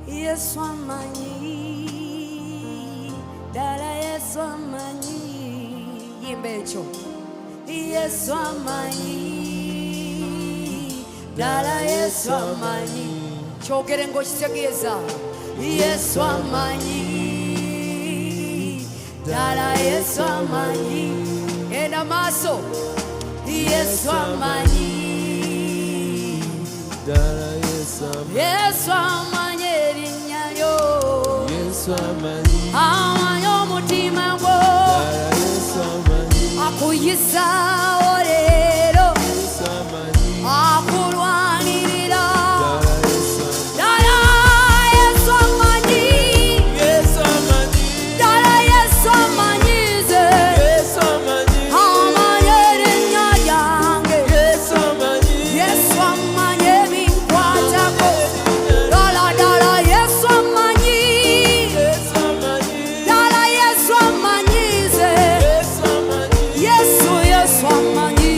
Yesu amanyi, dala Yesu amanyi. Yimbe ekyo. Yesu amanyi, dala Yesu amanyi. Kyogere ng'okitegeeza. Yesu amanyi, dala Yesu amanyi. Enda maaso. Yesu amanyi, dala Yesu amanyi. Yesu amanyi erinnya lyo. Yesu amanyi. Amanyi omutima gwo. Dala Yesu amanyi. Akuyisaawo leero. Yesu amanyi. Akulwanirira. Dala Yesu amanyi. Dala Yesu amanyi. Yesu amanyi. Dala Yesu amanyize. Yesu amanyi. Amanyi erinnya lyange. Yesu amanyi. Yesu amanyi ebinkwatako. Dala Yesu amanyi. Yesu amanyi. Dala Yesu amanyize. Yesu amanyi. Yesu amanyi.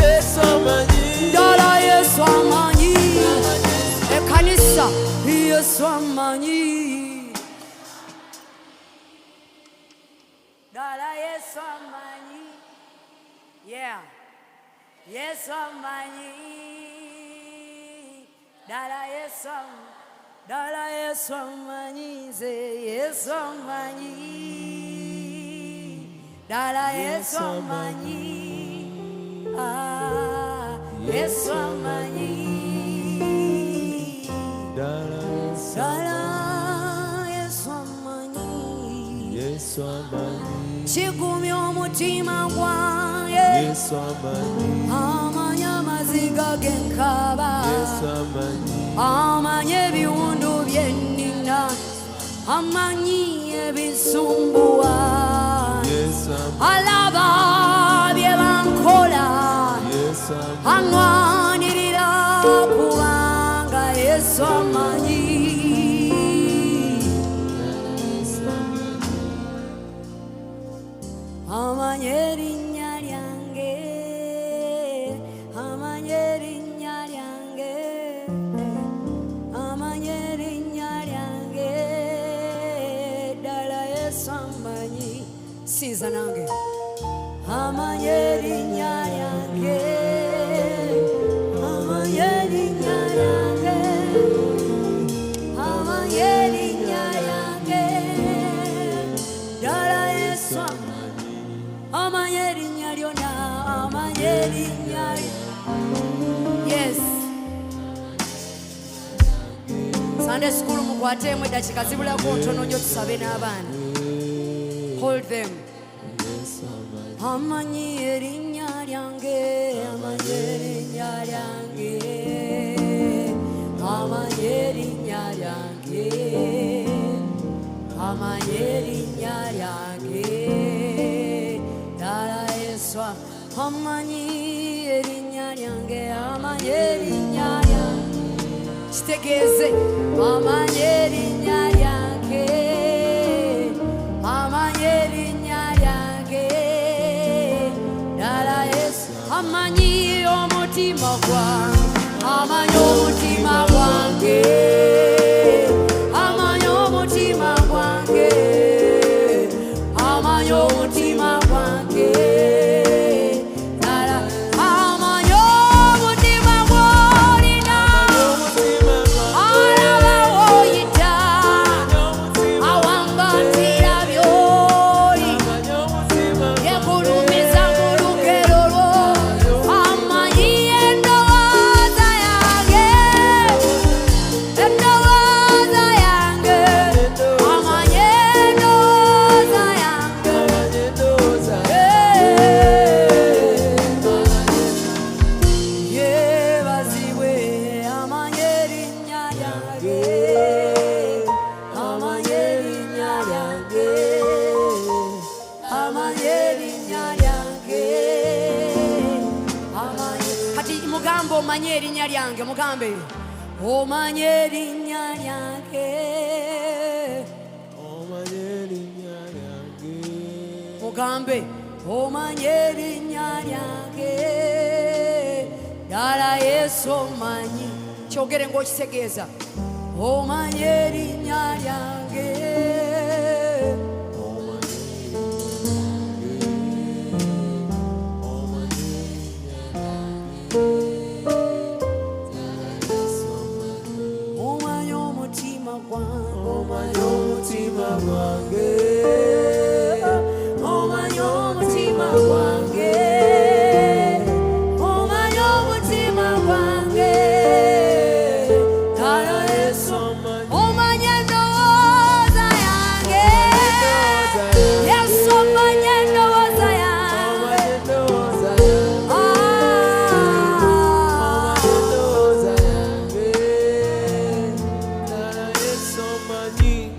Yesu amanyi. Dala Yesu amanyi. Ekanisa Yesu amanyi. Dala Yesu amanyi. Yeah. Yesu amanyi. Dala Yesu amanyi. Dala Yesu amanyize. Yesu amanyi. Dala Yesu amanyi. Ah, Yesu amanyi. Dala Yesu Dala Yesu amanyi. Yesu amanyi. Kigumya omutima gwange. Yesu amanyi. Amanyi amaziga g'enkaba. Yesu amanyi. Amanyi ebiwundu by'ennina. Amanyi ebisumbuwa. Yesu amanyi. Alaba bye bankola. Yesu amanyi. Aŋŋwanirira kubanga Yesu amanyi. Amanyi erinnya lyange. Amanyi erinnya lyange. Amanyi erinnya lyange. Ddala Yesu amanyi. Sinza nange. Amanyi erinnya lyange. Amanyi erinnya lyange. Amanyi erinnya lyange. Ddala Yesu amanyi. Amanyi erinnya lyonna. Amanyi erinnya lyange. Yes. Sunday school mukwateemu eddakiika zibulako ntono nnyo tusabe n'abaana. Hold them. Yesu amanyi. Amanyi erinnya lyange. Amanyi erinnya lyange. Amanyi erinnya lyange. Amanyi erinnya lyange. Dala Yesu amanyi erinnya lyange. Amanyi erinnya lyange. Kitegeeze. Amanyi erinnya lyange. Amanyi erinnya lyange. Dala Yesu amanyi omutima gwange. Amanyi omutima gwange. Amanyi omutima gwange. Amanyi omutima gwange. Dala amanyi omutima gw'olina. Omutima gwange. Alaba w'oyita. Omutima Awambatira by'oli. amanyi. Omutima Yekulumiza mu lugero lwo. Amanyi endowooza yange. Endowooza yange. Amanyi endowooza yange. amanyi. Endowooza. Yeebazibwe. Amanyi erinnya lyange. Amanyi erinnya lyange. Amanyi erinnya lyange. Amanyi. Kati mugambe omanyi erinnya lyange. Mugambe omanyi erinnya lyange. Omanyi erinnya lyange. Mugambe omanyi erinnya lyange. Ddala Yesu omanyi. Kyogere ng'okitegeeza. omanye erinnya lyange omanye omutima gwange omanye omutima gwange omanye omutima gwange omanye omutima gwange Dala Yesu omanye endowooza yange Yesu omanye endowooza yange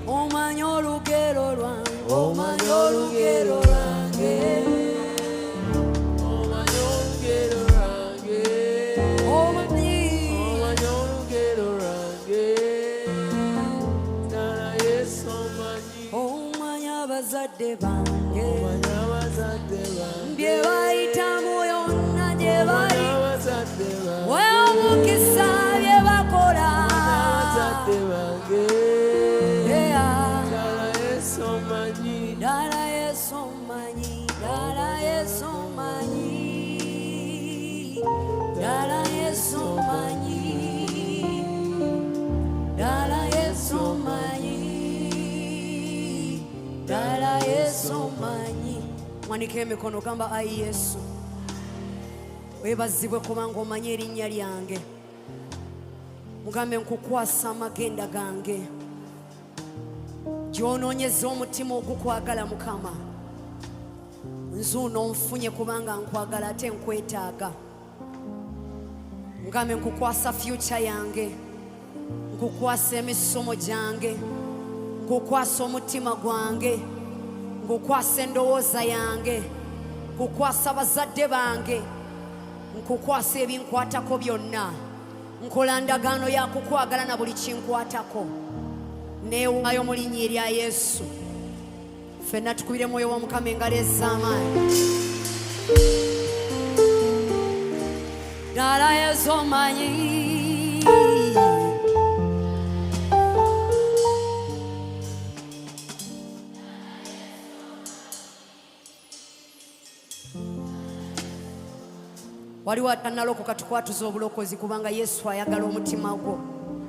omanye olugero lwange omanye olugero lwange omanye omanye abazadde bange bye bayitamu yonna gye bali weomukisa bye bakola Dala Yesu omanyi Dala Yesu omanyi Dala Yesu omanyi Dala Yesu omanyi Dala Yesu omanyi mwanike emikono gamba ayi Yesu webazibwe kubanga omanyi erinnya lyange mugambe nkukwasa amagenda gange gyonoonyeza omutima ogukwagala Mukama nzuuno nfunye kubanga nkwagala ate nkwetaaga mugambe nkukwasa future yange nkukwasa emisomo gyange nkukwasa omutima gwange nkukwasa endowooza yange nkukwasa abazadde bange nkukwasa ebinkwatako byonna nkola ndagaano ya kukwagala na buli kinkwatako neewaayo mu linnya erya Yesu ffenna tukubire mwoyo wa Mukama engalo ez'amaanyi Dala Yesu omanyi waliwo atannalokoka tukwatuza obulokozi kubanga Yesu ayagala omutima gwo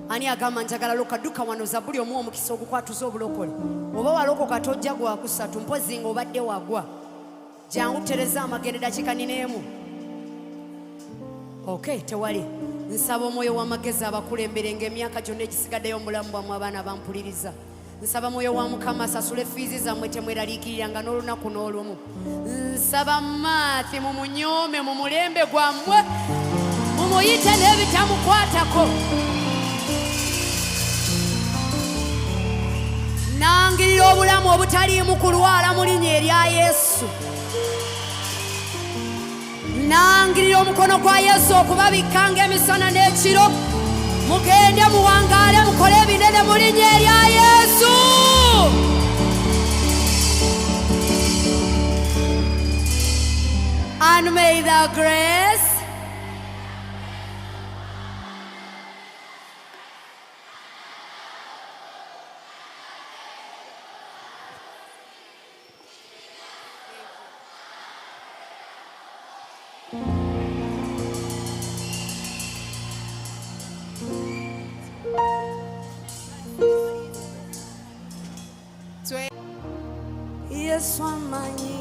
ani agamba njagala loka dduka wano Zabbuli omuwa omukisa ogukwatuza obulokole oba walokoka tojja gwa kusatu mpozi nga obadde wagwa jangu tereza amagende dakika nineemu okay tewali nsaba omwoyo w'amagezi abakulemberenga emyaka gyonna egisigaddeyo omulamu bwammwe abaana bampuliriza nsaba mwoyo wa Mukama asasule fiizi zammwe temweraliikiriranga n'olunaku n'olumu nsaba maathi mumunyoome mu mulembe gwammwe mumuyite n'ebitamukwatako nangirira obulamu obutaliimu kulwala mu linnya erya Yesu nangirira omukono gwa Yesu okubabikkanga emisana n'ekiro mugende muwangaale mukole ebinene mu linnya erya Yesu and may the grace Yesu amanyi